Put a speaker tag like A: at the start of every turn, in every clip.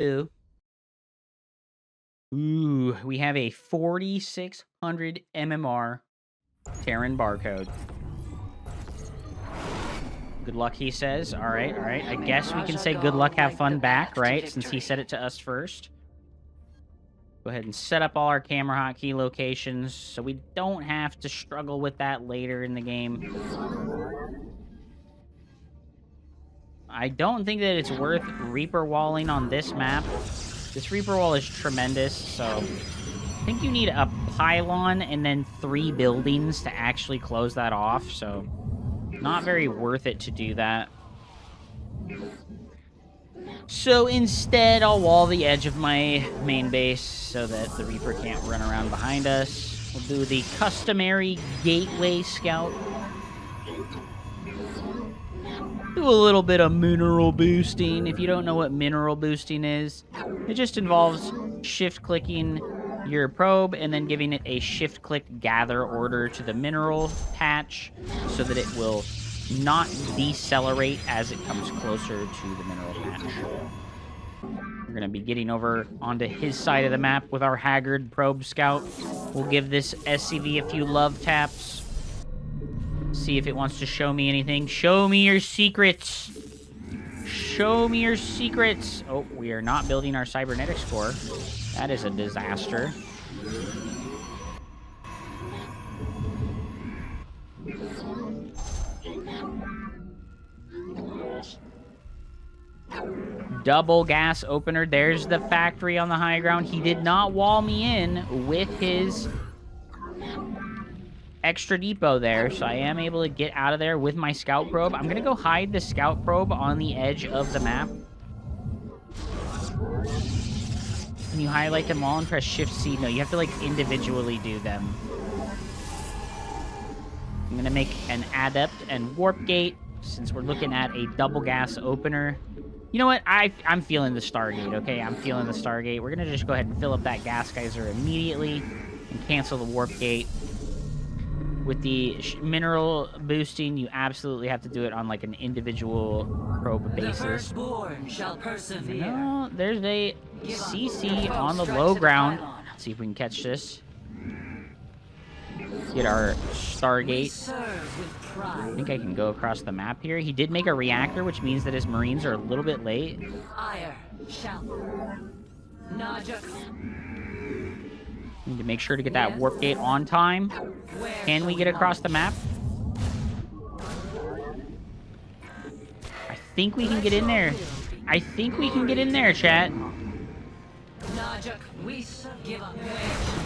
A: Ooh. Ooh, we have a 4600 MMR Terran barcode. Good luck, he says. All right, all right. I guess we can say good luck, have fun back, right? Since he said it to us first. Go ahead and set up all our camera hotkey locations so we don't have to struggle with that later in the game. I don't think that it's worth Reaper walling on this map. This Reaper wall is tremendous, so I think you need a pylon and then 3 buildings to actually close that off, so not very worth it to do that. So instead, I'll wall the edge of my main base so that the Reaper can't run around behind us. We'll do the customary gateway scout. Do a little bit of mineral boosting. If you don't know what mineral boosting is, it just involves shift-clicking your probe and then giving it a shift-click gather order to the mineral patch so that it will not decelerate as it comes closer to the mineral patch. We're going to be getting over onto his side of the map with our Haggard probe scout. We'll give this SCV a few love taps. See if it wants to show me anything. Show me your secrets. Show me your secrets. Oh, we are not building our cybernetics core. That is a disaster. Double gas opener. There's the factory on the high ground. He did not wall me in with his extra depot there, so I am able to get out of there with my scout probe. I'm gonna go hide the scout probe on the edge of the map. Can you highlight them all and press Shift-C? No, you have to, like, individually do them. I'm gonna make an adept and warp gate since we're looking at a double gas opener. You know what? I'm feeling the Stargate, okay? I'm feeling the Stargate. We're gonna just go ahead and fill up that gas geyser immediately and cancel the warp gate. With the mineral boosting, you absolutely have to do it on, like, an individual probe basis.
B: The firstborn shall persevere.
A: No, there's a CC on the low ground. Let's see if we can catch this. Get our Stargate. I think I can go across the map here. He did make a reactor, which means that his Marines are a little bit late. Need to make sure to get that warp gate on time. Can we get across the map? I think we can get in there. I think we can get in there, chat.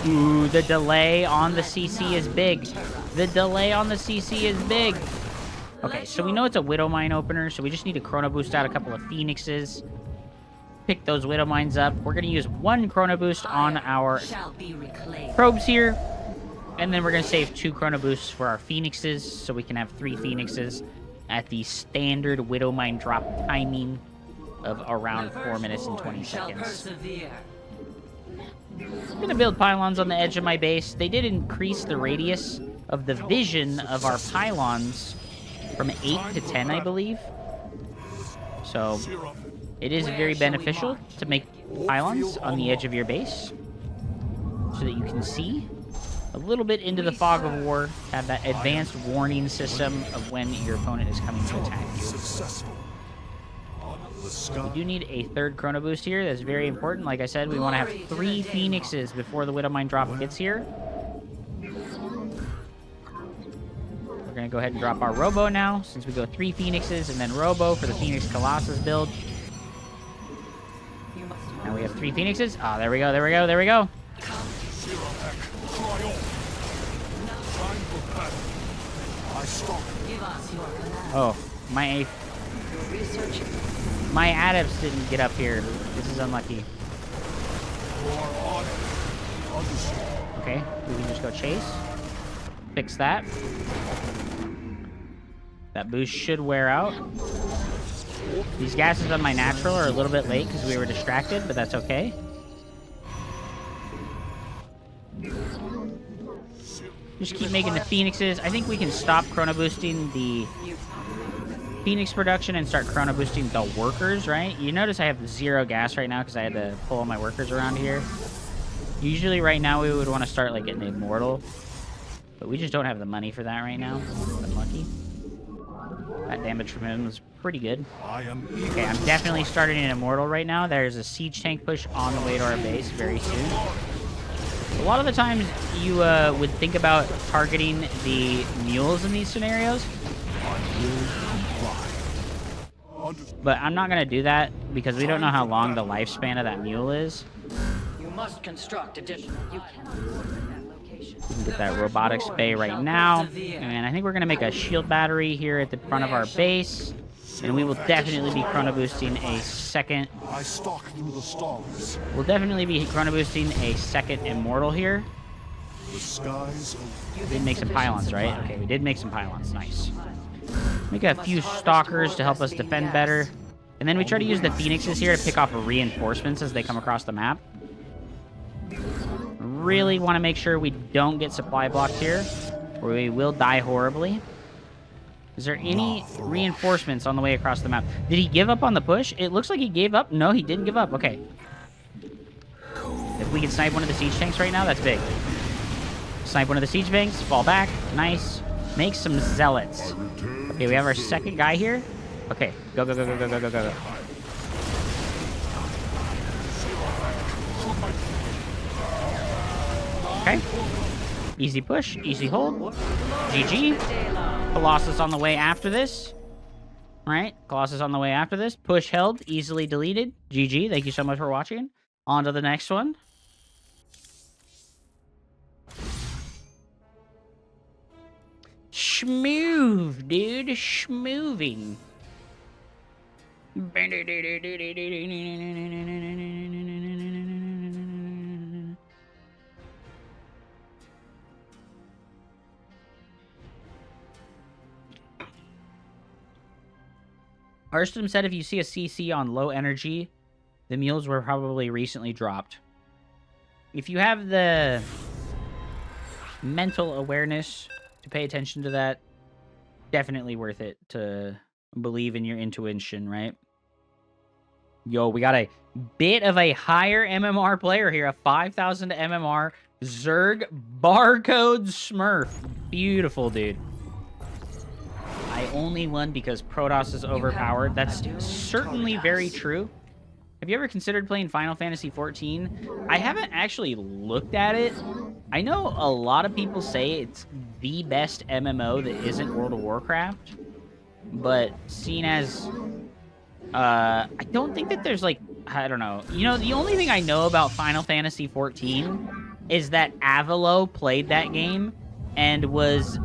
A: Ooh, the delay on the CC is big. The delay on the CC is big. Okay, so we know it's a Widow Mine opener, so we just need to chrono boost out a couple of Phoenixes. Pick those Widow Mines up. We're going to use 1 chrono boost on our probes here. And then we're going to save 2 chrono boosts for our Phoenixes, so we can have 3 Phoenixes at the standard Widow Mine drop timing of around 4 minutes and 20 seconds. I'm going to build pylons on the edge of my base. They did increase the radius of the vision of our pylons from 8 to 10, I believe. So it is very beneficial to make pylons on the edge of your base so that you can see a little bit into the fog of war, have that advanced warning system of when your opponent is coming to attack you. We do need a 3rd chrono boost here. That's very important. Like I said, we want to have 3 Phoenixes before the Widow Mine drop gets here. We're going to go ahead and drop our Robo now, since we go 3 Phoenixes and then Robo for the Phoenix Colossus build. Now we have 3 Phoenixes. Ah, there we go, there we go, there we go. Oh, my adepts didn't get up here. This is unlucky. Okay, we can just go chase. Fix that. That boost should wear out. These gases on my natural are a little bit late because we were distracted, but that's okay. Just keep making the Phoenixes. I think we can stop chrono boosting the Phoenix production and start chrono boosting the workers, right? You notice I have 0 gas right now because I had to pull all my workers around here. Usually right now we would want to start like getting immortal, but we just don't have the money for that right now. Unlucky. That damage from him was pretty good. Okay, I'm definitely starting an immortal right now. There's a siege tank push on the way to our base very soon. A lot of the times you would think about targeting the mules in these scenarios. But I'm not going to do that because we don't know how long the lifespan of that mule is.
B: You must construct additional. You cannot visit that location.
A: We can get that robotics bay right now. And I think we're going to make a shield battery here at the front of our base. And we will definitely be chrono boosting a second.
C: I stalk through the stars.
A: We'll definitely be chrono boosting a second immortal here.
C: The skies.
A: We did make some pylons, right? Okay, we did make some pylons. Nice. Make a few stalkers to help us defend better. And then we try to use the phoenixes here to pick off reinforcements as they come across the map. Really want to make sure we don't get supply blocked here, or we will die horribly. Is there any reinforcements on the way across the map? Did he give up on the push? It looks like he gave up. No, he didn't give up. Okay. If we can snipe one of the siege tanks right now, that's big. Snipe one of the siege tanks, fall back. Nice. Make some zealots. Okay, we have our second guy here. Okay, go, go, go, go, go, go, go, go. Okay. Easy push, easy hold. GG. Colossus on the way after this. Right? Colossus on the way after this. Push held, easily deleted. GG. Thank you so much for watching. On to the next one. Schmoove, dude. Schmooving. Arston said if you see a CC on low energy, the mules were probably recently dropped. If you have the mental awareness to pay attention to that, definitely worth it to believe in your intuition, right? Yo, we got a bit of a higher MMR player here, a 5,000 MMR Zerg barcode Smurf. Beautiful, dude. I only won because Protoss is overpowered. That's certainly very true. Have you ever considered playing Final Fantasy XIV? I haven't actually looked at it. I know a lot of people say it's the best MMO that isn't World of Warcraft. But seeing as... I don't think that there's like... I don't know. You know, the only thing I know about Final Fantasy XIV is that Avalo played that game and was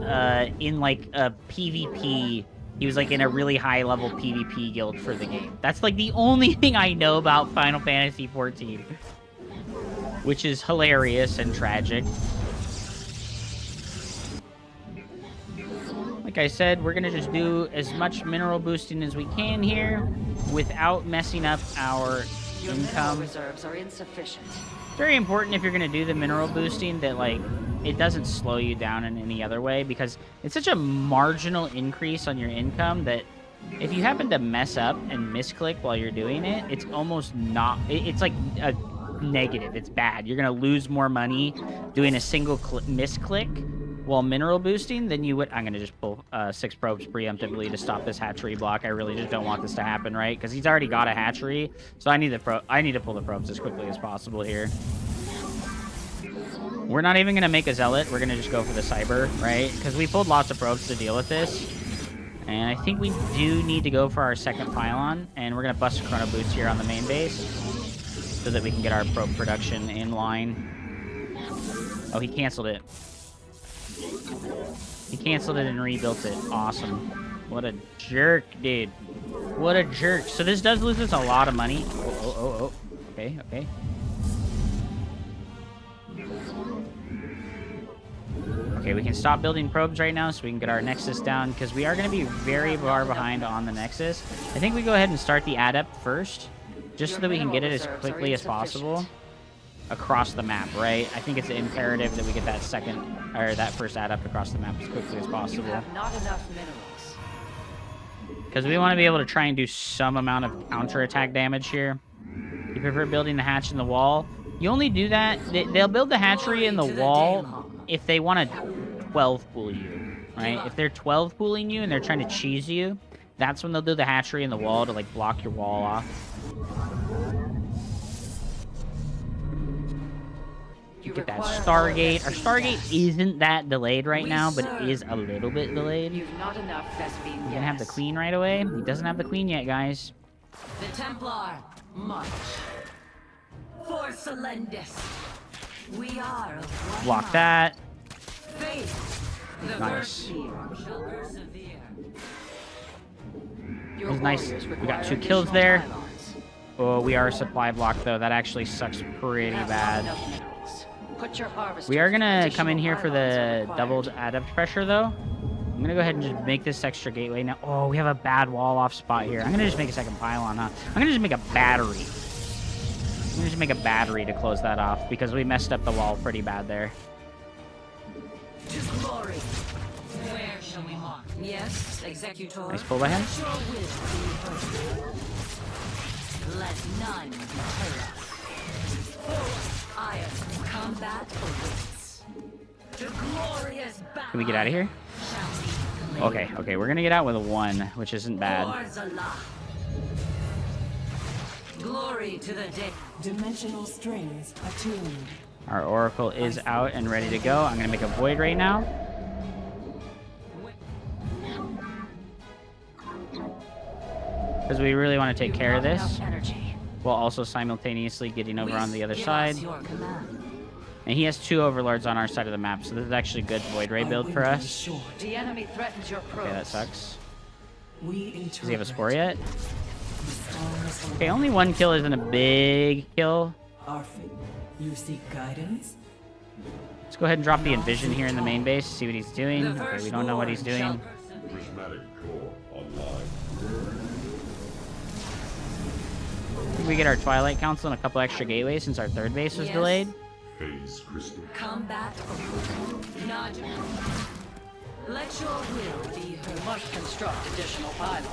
A: in like a PvP. He was like in a really high level PvP guild for the game. That's like the only thing I know about Final Fantasy XIV, which is hilarious and tragic. Like I said, we're gonna just do as much mineral boosting as we can here without messing up our
B: Your
A: income.
B: mineral reserves are insufficient.
A: Very important if you're going to do the mineral boosting that, like, it doesn't slow you down in any other way, because it's such a marginal increase on your income that if you happen to mess up and misclick while you're doing it, it's almost not... It's like a negative. It's bad. You're going to lose more money doing a single misclick while mineral boosting than you would... I'm going to just pull 6 probes preemptively to stop this hatchery block. I really just don't want this to happen, right? Because he's already got a hatchery, so I need to pull the probes as quickly as possible here. We're not even going to make a zealot. We're going to just go for the cyber, right? Because we pulled lots of probes to deal with this. And I think we do need to go for our second pylon. And we're going to bust a chrono boost here on the main base so that we can get our probe production in line. Oh, he canceled it. He canceled it and rebuilt it. Awesome. What a jerk, dude. What a jerk. So this does lose us a lot of money. Oh. Okay, okay. Okay, we can stop building probes right now so we can get our Nexus down, because we are going to be very far behind on the Nexus. I think we go ahead and start the adept first, just so that we can get it as quickly as possible across the map, right? I think it's imperative that we get that that first adept across the map as quickly as
B: You
A: possible.
B: have not enough minerals.
A: because we want to be able to try and do some amount of counterattack damage here. You prefer building the hatch in the wall? You only do that. They'll build the hatchery in the wall if they want to 12 pool you, right? If they're 12 pooling you and they're trying to cheese you, that's when they'll do the hatchery in the wall to like block your wall off. Get that Stargate. Our Stargate isn't that delayed right now, but it is a little bit delayed.
B: You've not enough Vespine
A: He's gonna have the queen right away. He doesn't have the queen yet, guys.
B: The Templar, march. For Solendis. We are of one
A: Block
B: mind.
A: that.
B: Faith. The
A: Nice.
B: Verseer shall persevere.
A: It was nice. We got 2 kills there. Oh, we are supply blocked though. That actually sucks pretty bad. We are gonna come in here for the doubled adept pressure though. I'm gonna go ahead and just make this extra gateway now. Oh, we have a bad wall off spot here. I'm gonna just make a second pylon, huh? I'm gonna just make a battery. I'm gonna just make a battery to close that off because we messed up the wall pretty bad there.
B: To glory. Where shall we mark? Yes, executor.
A: Nice pull by him.
B: Let your will be heard. Let none deter us. Iron combat awaits. The glorious battle.
A: Can we get out of here? Okay, okay, we're gonna get out with a 1, which isn't bad.
B: Glory to the day.
D: Dimensional strings attuned.
A: Our Oracle is out and ready to go. I'm gonna make a Void right now. Because we really want to take care of this, while also simultaneously getting over on the other side. And he has 2 overlords on our side of the map, so this is actually a good Void Ray build for us.
B: The enemy threatens your
A: Okay, that
B: probes.
A: sucks.
D: Does
A: Does he have a spore yet? Okay, only 1 kill isn't a big kill.
D: You seek guidance?
A: Let's go ahead and drop the Envision here in the main base, see what he's doing. Okay, we don't know what he's doing.
C: Prismatic core online.
A: We get our Twilight Council and a couple extra gateways since our 3rd base was delayed.
C: Phase crystal.
B: Combat over. Not. Let your will be heard. You must construct additional pylons.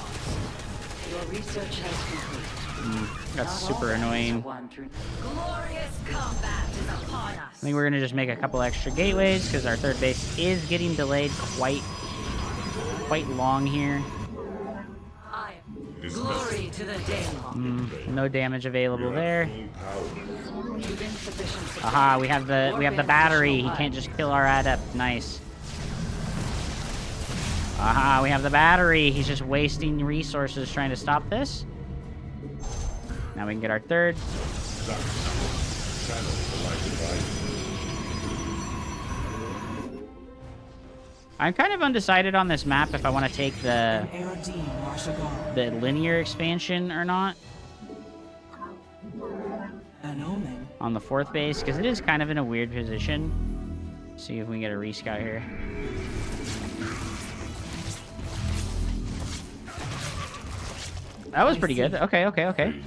B: Your research has complete.
A: That's super annoying.
B: Glorious combat is upon us.
A: I think we're gonna just make a couple extra gateways because our 3rd base is getting delayed quite long here.
B: Glory to the day.
A: No damage available there.
B: You've insufficient
A: Aha, we have the battery. He can't just kill our adept. Nice. Aha, we have the battery. He's just wasting resources trying to stop this. Now we can get our 3rd. I'm kind of undecided on this map if I want to take the linear expansion or not
D: An omen.
A: on the 4th base, because it is kind of in a weird position. See if we can get a rescout here. That was pretty good. Okay, okay, okay.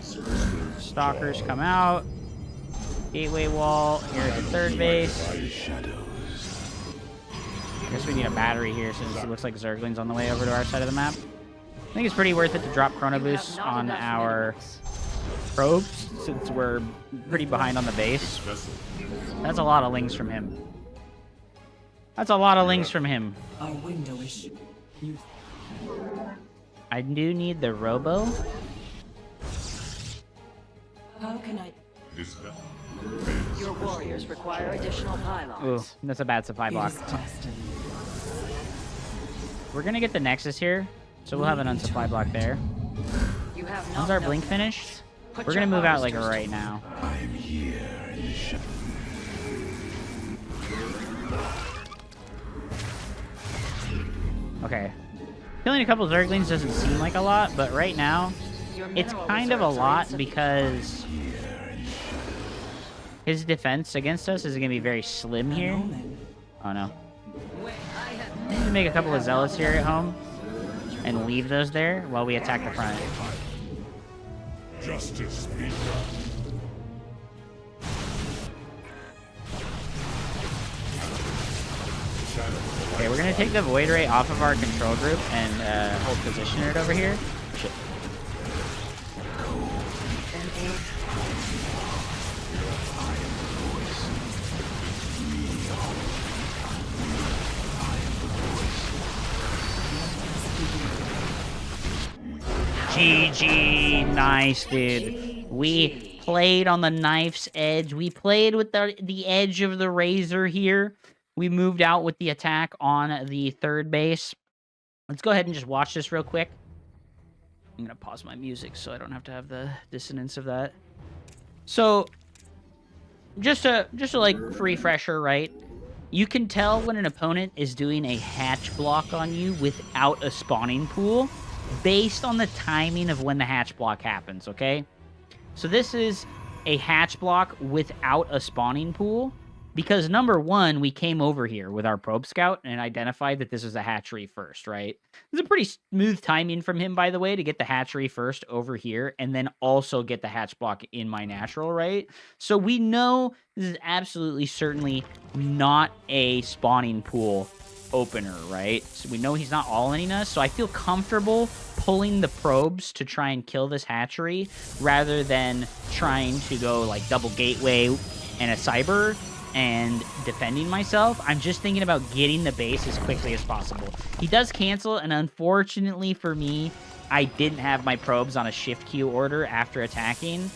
A: Stalkers come out. Gateway wall. Here's the 3rd base. I guess we need a battery here since it looks like Zergling's on the way over to our side of the map. I think it's pretty worth it to drop Chrono Boost on our probes since we're pretty behind on the base. That's a lot of lings from him. That's a lot of lings from him.
D: Our window is.
A: I do need the Robo.
D: How can I?
B: Your warriors require additional pylons.
A: Ooh, that's a bad supply block.
D: It is destined.
A: We're gonna get the Nexus here, so we'll have an unsupply block there.
B: You have not
A: Once our
B: enough
A: blink
B: minerals.
A: finished,
B: Put
A: we're
B: your
A: gonna move out like
B: harvesters
A: right
B: to
A: now.
C: I am here in the shadow.
A: Okay. Killing a couple Zerglings doesn't seem like a lot, but right now,
B: Your
A: it's
B: mineral
A: kind of a
B: reserves are
A: lot
B: insufficient.
A: because his defense against us is going to be very slim here.
D: An omen.
A: Oh no.
B: When I have
A: I'm going to make a couple of Zealots here at home and leave those there while we attack the front.
C: Justice be done.
A: Okay, we're going to gonna take the Void Ray off of our control group and hold position it over here. Shit. GG, nice, dude. We played on the knife's edge. We played with the edge of the razor here. We moved out with the attack on the third base. Let's go ahead and just watch this real quick. I'm gonna pause my music so I don't have to have the dissonance of that. So, just a like refresher, right? You can tell when an opponent is doing a hatch block on you without a spawning pool based on the timing of when the hatch block happens, okay? So this is a hatch block without a spawning pool because, number one, we came over here with our probe scout and identified that this is a hatchery first, right? It's a pretty smooth timing from him, by the way, to get the hatchery first over here and then also get the hatch block in my natural, right? So we know this is absolutely certainly not a spawning pool opener, right? So we know he's not all-inning us, so I feel comfortable pulling the probes to try and kill this hatchery rather than trying to go like double gateway and a cyber and defending myself. I'm just thinking about getting the base as quickly as possible. He does cancel, and unfortunately for me, I didn't have my probes on a shift queue order after attacking,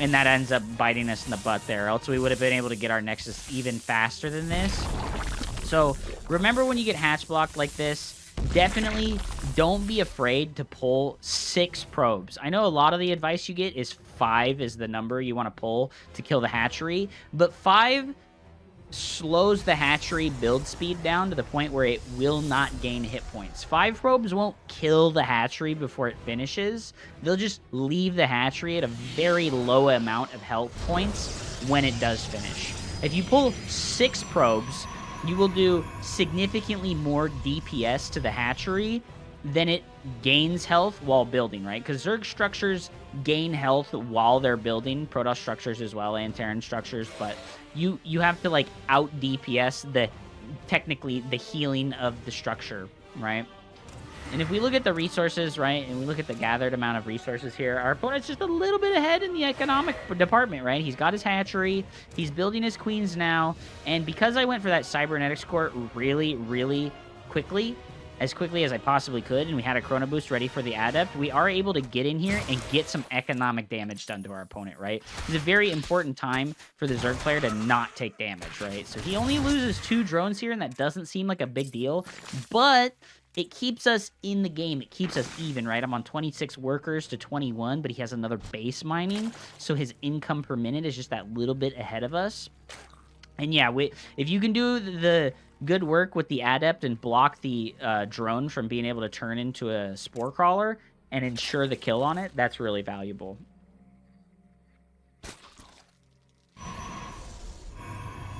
A: and that ends up biting us in the butt there, else we would have been able to get our Nexus even faster than this. So remember, when you get hatch blocked like this, definitely don't be afraid to pull 6 probes. I know a lot of the advice you get is 5 is the number you want to pull to kill the hatchery, but 5 slows the hatchery build speed down to the point where it will not gain hit points. 5 probes won't kill the hatchery before it finishes. They'll just leave the hatchery at a very low amount of health points when it does finish. If you pull 6 probes, you will do significantly more DPS to the hatchery than it gains health while building, right? Because Zerg structures gain health while they're building, Protoss structures as well, and Terran structures, but you have to like out DPS technically the healing of the structure, right? And if we look at the resources, right, and we look at the gathered amount of resources here, our opponent's just a little bit ahead in the economic department, right? He's got his hatchery, he's building his queens now, and because I went for that cybernetics core really, really quickly, as quickly as I possibly could, and we had a chrono boost ready for the adept, we are able to get in here and get some economic damage done to our opponent, right? It's a very important time for the Zerg player to not take damage, right? So he only loses 2 drones here, and that doesn't seem like a big deal, but it keeps us in the game. It keeps us even, right? I'm on 26 workers to 21, but he has another base mining, so his income per minute is just that little bit ahead of us. And yeah, if you can do the good work with the adept and block the drone from being able to turn into a spore crawler and ensure the kill on it, that's really valuable.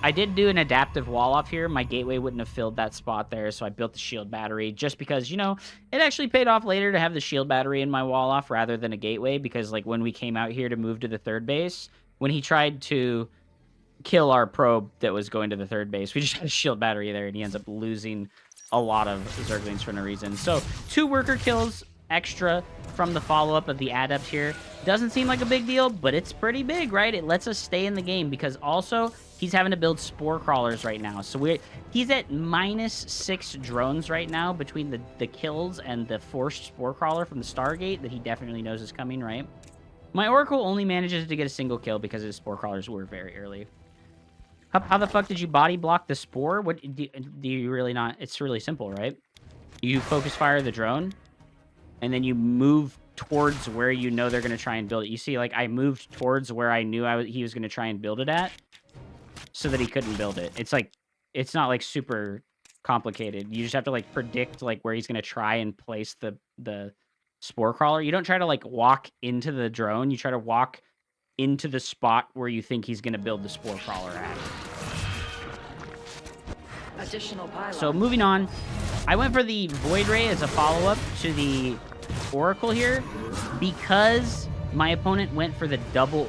A: I did do an adaptive wall off here. My gateway wouldn't have filled that spot there, so I built the shield battery just because, you know, it actually paid off later to have the shield battery in my wall off rather than a gateway, because like when we came out here to move to the third base, when he tried to kill our probe that was going to the third base, we just had a shield battery there and he ends up losing a lot of Zerglings for no reason. So 2 worker kills extra from the follow-up of the adept here. Doesn't seem like a big deal, but it's pretty big, right? It lets us stay in the game because also he's having to build spore crawlers right now. So he's at -6 drones right now between the kills and the forced spore crawler from the Stargate that he definitely knows is coming, right? My Oracle only manages to get a single kill because his spore crawlers were very early. How the fuck did you body block the spore? What do you really not? It's really simple, right? You focus fire the drone, and then you move towards where you know they're going to try and build it. You see, like, I moved towards where I knew he was going to try and build it at so that he couldn't build it. It's like, it's not, like, super complicated. You just have to, like, predict, like, where he's going to try and place the spore crawler. You don't try to, like, walk into the drone. You try to walk into the spot where you think he's going to build the spore crawler at.
B: Additional pylons.
A: So moving on, I went for the Void Ray as a follow-up to the Oracle here because my opponent went for the double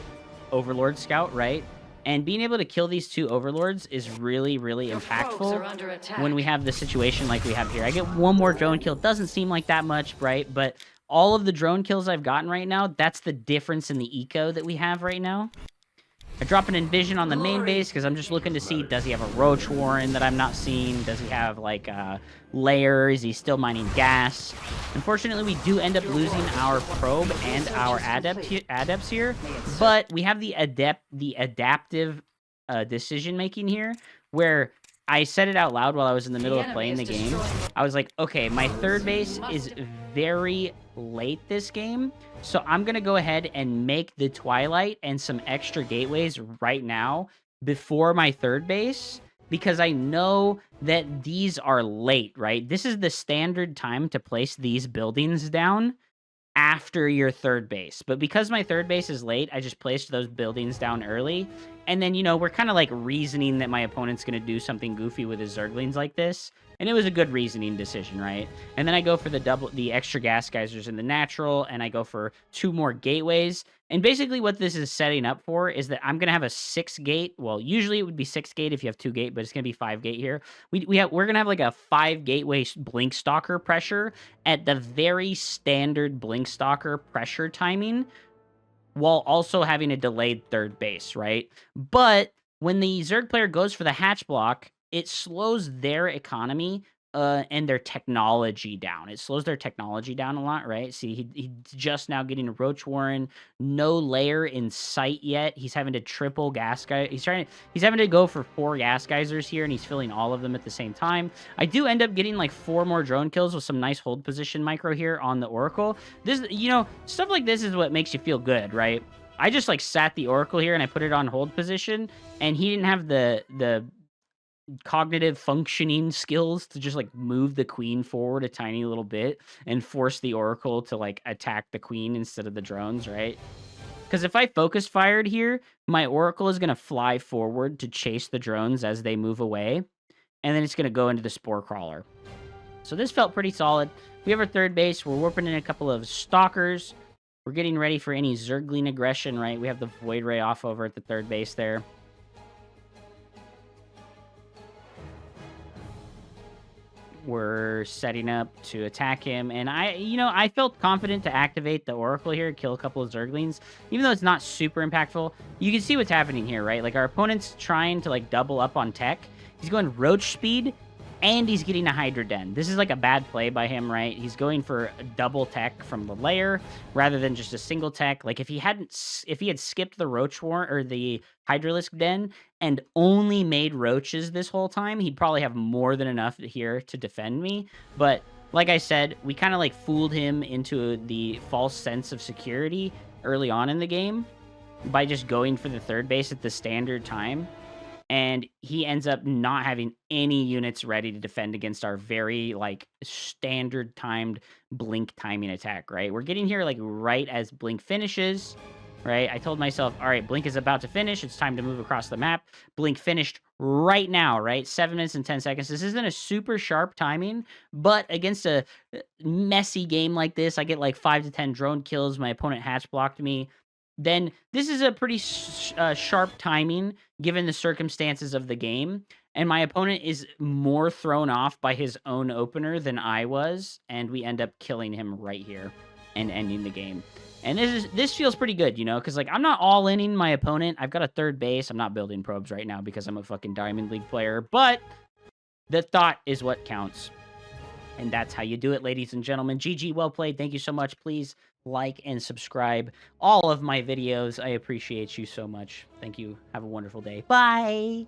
A: Overlord Scout, right? And being able to kill these 2 overlords is really, really
B: Your probes are
A: impactful
B: under attack.
A: when we have the situation like we have here. I get 1 more drone kill. Doesn't seem like that much, right? But all of the drone kills I've gotten right now, that's the difference in the eco that we have right now. I drop an Envision on the main base because I'm just looking to see, does he have a Roach Warren that I'm not seeing? Does he have, like, a layer? Is he still mining gas? Unfortunately, we do end up losing our probe and our adepts here, but we have the adaptive decision-making here, where I said it out loud while I was in the middle of playing the game. I was like, okay, my third base is very late this game, so I'm going to go ahead and make the Twilight and some extra gateways right now before my third base, because I know that these are late, right? This is the standard time to place these buildings down after your third base. But because my third base is late, I just placed those buildings down early. And then, we're kind of like reasoning that my opponent's going to do something goofy with his Zerglings like this. And it was a good reasoning decision, right? And then I go for the extra gas geysers in the natural, and I go for 2 more gateways. And basically what this is setting up for is that I'm going to have a 6 gate. Well, usually it would be 6 gate if you have 2 gate, but it's going to be 5 gate here. We're going to have like a 5 gateway blink stalker pressure at the very standard blink stalker pressure timing, while also having a delayed third base, right? But when the Zerg player goes for the hatch block, it slows their economy and their technology down. It slows their technology down a lot, right? See, he's just now getting a Roach Warren, no layer in sight yet. He's having to triple gas guy. He's having to go for 4 gas geysers here, and he's filling all of them at the same time. I do end up getting like 4 more drone kills with some nice hold position micro here on the Oracle. This, stuff like this is what makes you feel good, right? I just like sat the Oracle here and I put it on hold position, and he didn't have the cognitive functioning skills to just like move the queen forward a tiny little bit and force the Oracle to like attack the queen instead of the drones, right? Because if I focus fired here, my Oracle is going to fly forward to chase the drones as they move away, and then it's going to go into the Spore Crawler. So this felt pretty solid. We have our third base. We're warping in a couple of Stalkers. We're getting ready for any Zergling aggression, right? We have the Void Ray off over at the third base there. We're setting up to attack him, and I felt confident to activate the Oracle here, kill a couple of Zerglings, even though it's not super impactful. You can see what's happening here, right? Like, our opponent's trying to like double up on tech. He's going Roach speed, and he's getting a Hydra Den. This is like a bad play by him, right? He's going for a double tech from the layer rather than just a single tech. Like, if he had skipped the Roach War or the Hydralisk Den and only made roaches this whole time, he'd probably have more than enough here to defend me. But like I said, we kind of like fooled him into the false sense of security early on in the game by just going for the third base at the standard time. And he ends up not having any units ready to defend against our very, like, standard timed Blink timing attack, right? We're getting here, like, right as Blink finishes, right? I told myself, all right, Blink is about to finish. It's time to move across the map. Blink finished right now, right? 7 minutes and 10 seconds. This isn't a super sharp timing, but against a messy game like this, I get, like, 5 to 10 drone kills. My opponent hatch blocked me. Then this is a pretty sharp timing given the circumstances of the game. And my opponent is more thrown off by his own opener than I was. And we end up killing him right here and ending the game. And this feels pretty good, because like I'm not all inning my opponent. I've got a third base. I'm not building probes right now because I'm a fucking Diamond League player. But the thought is what counts. And that's how you do it, ladies and gentlemen. GG, well played. Thank you so much. Please like and subscribe all of my videos. I appreciate you so much. Thank you. Have a wonderful day. Bye.